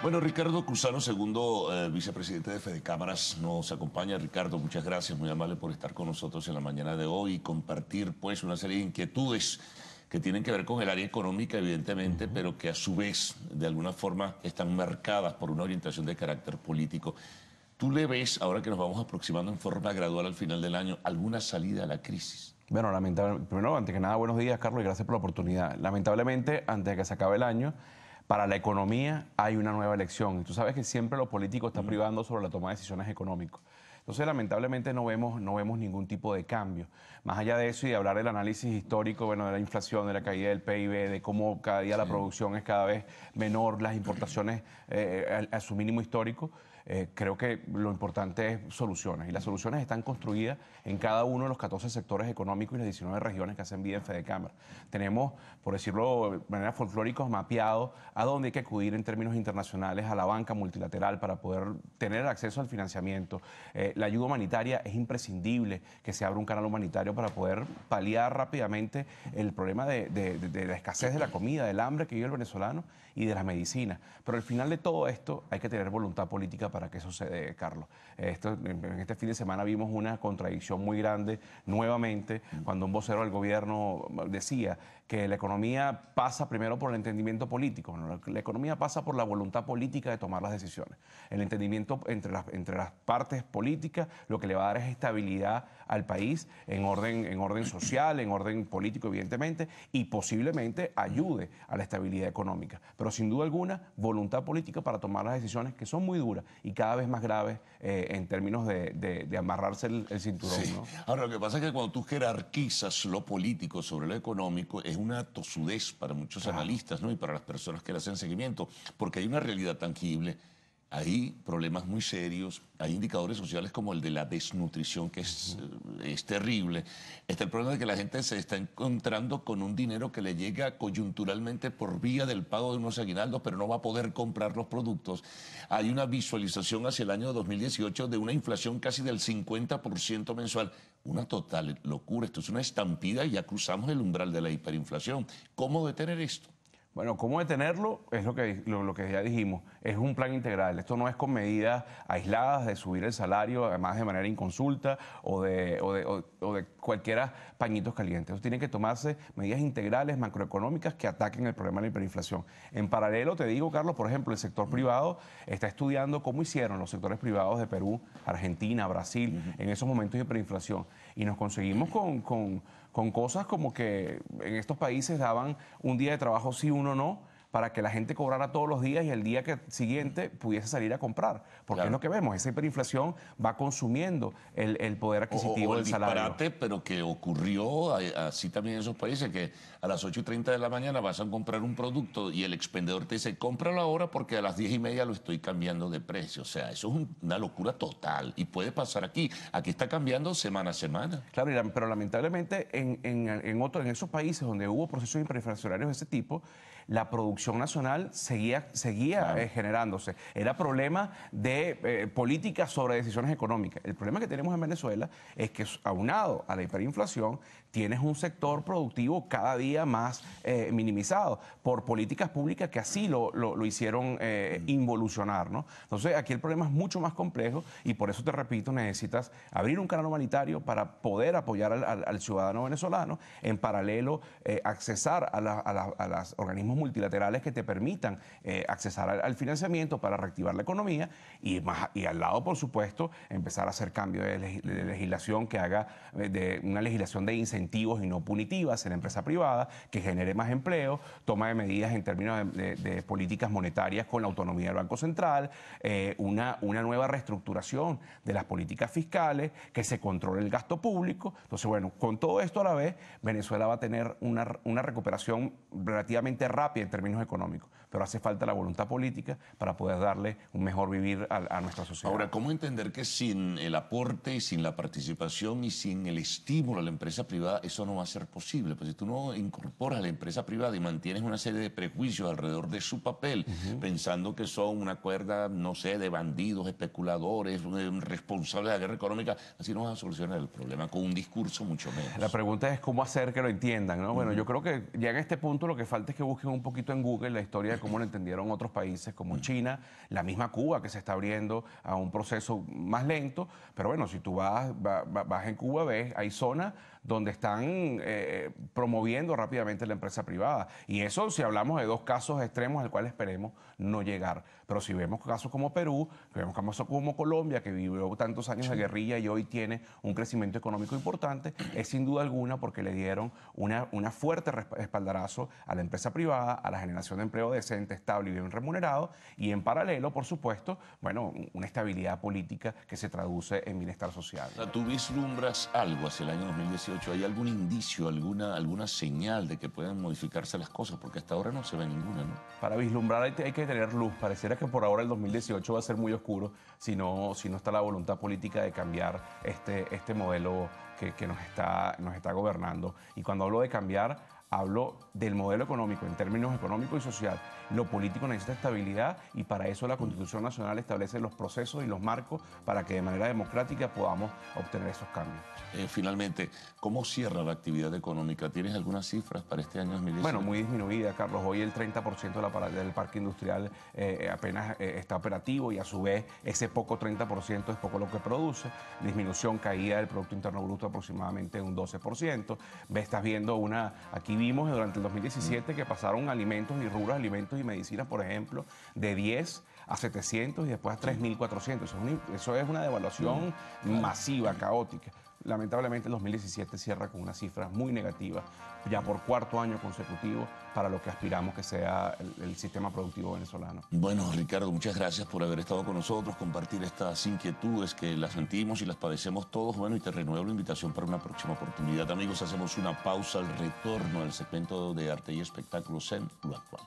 Bueno, Ricardo Cruzano, segundo vicepresidente de Fedecámaras, nos acompaña. Ricardo, muchas gracias, muy amable por estar con nosotros en la mañana de hoy y compartir pues una serie de inquietudes que tienen que ver con el área económica, evidentemente, pero que a su vez, de alguna forma, están marcadas por una orientación de carácter político. ¿Tú le ves, ahora que nos vamos aproximando en forma gradual al final del año, alguna salida a la crisis? Bueno, primero, antes que nada, buenos días, Carlos, y gracias por la oportunidad. Lamentablemente, antes de que se acabe el año, para la economía hay una nueva elección. Y tú sabes que siempre lo político está privando sobre la toma de decisiones económicas. Entonces, lamentablemente, no vemos ningún tipo de cambio. Más allá de eso y de hablar del análisis histórico, bueno, de la inflación, de la caída del PIB, de cómo cada día la producción es cada vez menor, las importaciones a su mínimo histórico, creo que lo importante es soluciones. Y las soluciones están construidas en cada uno de los 14 sectores económicos y las 19 regiones que hacen vida en Fedecámara. Tenemos, por decirlo de manera folclórica, mapeado a dónde hay que acudir en términos internacionales, a la banca multilateral para poder tener acceso al financiamiento. La ayuda humanitaria es imprescindible que se abra un canal humanitario para poder paliar rápidamente el problema de la escasez de la comida, del hambre que vive el venezolano y de las medicinas. Pero al final de todo esto hay que tener voluntad política para que eso se dé, Carlos. En este fin de semana vimos una contradicción muy grande nuevamente cuando un vocero del gobierno decía que la economía pasa primero por el entendimiento político, ¿no? La economía pasa por la voluntad política de tomar las decisiones. El entendimiento entre las partes políticas lo que le va a dar es estabilidad al país en orden social, en orden político, evidentemente, y posiblemente ayude a la estabilidad económica. Pero sin duda alguna, voluntad política para tomar las decisiones que son muy duras y cada vez más graves en términos de amarrarse el cinturón. Sí. ¿No? Ahora, lo que pasa es que cuando tú jerarquizas lo político sobre lo económico, es una tosudez para muchos analistas, ¿no? Y para las personas que le hacen seguimiento, porque hay una realidad tangible. Hay problemas muy serios, hay indicadores sociales como el de la desnutrición, que es terrible. Está el problema de que la gente se está encontrando con un dinero que le llega coyunturalmente por vía del pago de unos aguinaldos, pero no va a poder comprar los productos. Hay una visualización hacia el año 2018 de una inflación casi del 50% mensual. Una total locura. Esto es una estampida y ya cruzamos el umbral de la hiperinflación. ¿Cómo detener esto? Bueno, ¿cómo detenerlo? Es lo que ya dijimos, es un plan integral. Esto no es con medidas aisladas de subir el salario, además de manera inconsulta o de cualquiera pañitos calientes. Esto tiene que tomarse medidas integrales, macroeconómicas, que ataquen el problema de la hiperinflación. En paralelo, te digo, Carlos, por ejemplo, el sector privado está estudiando cómo hicieron los sectores privados de Perú, Argentina, Brasil, en esos momentos de hiperinflación. Y nos conseguimos con cosas como que en estos países daban un día de trabajo sí, uno no, para que la gente cobrara todos los días y el día siguiente pudiese salir a comprar. Porque Claro. es lo que vemos, esa hiperinflación va consumiendo el poder adquisitivo O el del salario. disparate, pero que ocurrió así también en esos países, que a las 8:30 de la mañana vas a comprar un producto y el expendedor te dice, cómpralo ahora porque a las 10:30 lo estoy cambiando de precio. O sea, eso es una locura total y puede pasar aquí. Aquí está cambiando semana a semana. Claro, pero lamentablemente en esos países donde hubo procesos hiperinflacionarios de ese tipo, la producción nacional seguía Claro. generándose. Era problema de políticas sobre decisiones económicas. El problema que tenemos en Venezuela es que, aunado a la hiperinflación, tienes un sector productivo cada día más minimizado por políticas públicas que así lo hicieron involucionar, ¿no? Entonces, aquí el problema es mucho más complejo y por eso te repito, necesitas abrir un canal humanitario para poder apoyar al ciudadano venezolano, en paralelo accesar a los organismos multilaterales que te permitan accesar al financiamiento para reactivar la economía y al lado, por supuesto, empezar a hacer cambios de legislación que haga de una legislación de incentivos y no punitivas en la empresa privada, que genere más empleo, toma de medidas en términos de políticas monetarias con la autonomía del Banco Central, una nueva reestructuración de las políticas fiscales, que se controle el gasto público. Entonces, bueno, con todo esto a la vez, Venezuela va a tener una recuperación relativamente rápida en términos económicos, pero hace falta la voluntad política para poder darle un mejor vivir a nuestra sociedad. Ahora, ¿cómo entender que sin el aporte y sin la participación y sin el estímulo a la empresa privada, eso no va a ser posible? Pues si tú no incorporas a la empresa privada y mantienes una serie de prejuicios alrededor de su papel, pensando que son una cuerda, no sé, de bandidos, especuladores, responsables de la guerra económica, así no vas a solucionar el problema con un discurso mucho menos. La pregunta es cómo hacer que lo entiendan, ¿no? Bueno, yo creo que ya en este punto lo que falta es que busquen un poquito en Google la historia de cómo lo entendieron otros países como China, la misma Cuba que se está abriendo a un proceso más lento, pero bueno, si tú vas en Cuba, ves, hay zonas donde están promoviendo rápidamente la empresa privada. Y eso si hablamos de dos casos extremos al cual esperemos no llegar. Pero si vemos casos como Perú, que vemos casos como Colombia, que vivió tantos años de guerrilla y hoy tiene un crecimiento económico importante, es sin duda alguna porque le dieron una fuerte espaldarazo a la empresa privada, a la generación de empleo decente, estable y bien remunerado, y en paralelo, por supuesto, bueno, una estabilidad política que se traduce en bienestar social. O sea, ¿tú vislumbras algo hacia el año 2018? ¿Hay algún indicio, alguna señal de que puedan modificarse las cosas? Porque hasta ahora no se ve ninguna, ¿no? Para vislumbrar hay que tener luz. Pareciera que por ahora el 2018 va a ser muy oscuro si no está la voluntad política de cambiar este modelo que nos está gobernando. Y cuando hablo de cambiar, hablo del modelo económico en términos económicos y social. Lo político necesita estabilidad y para eso la Constitución Nacional establece los procesos y los marcos para que de manera democrática podamos obtener esos cambios. Finalmente, ¿cómo cierra la actividad económica? ¿Tienes algunas cifras para este año 2018? Bueno, muy disminuida, Carlos. Hoy el 30% del parque industrial apenas está operativo y a su vez ese poco 30% es poco lo que produce. Disminución, caída del Producto Interno Bruto aproximadamente un 12%. Estás viendo aquí vimos durante el 2017 que pasaron alimentos y rubros, alimentos y medicinas, por ejemplo, de 10 a 700 y después a 3.400. Eso es una devaluación masiva, caótica. Lamentablemente el 2017 cierra con una cifra muy negativa, ya por cuarto año consecutivo, para lo que aspiramos que sea el sistema productivo venezolano. Bueno, Ricardo, muchas gracias por haber estado con nosotros, compartir estas inquietudes que las sentimos y las padecemos todos. Bueno, y te renuevo la invitación para una próxima oportunidad. Amigos, hacemos una pausa al retorno al segmento de arte y espectáculos en Lo Actual.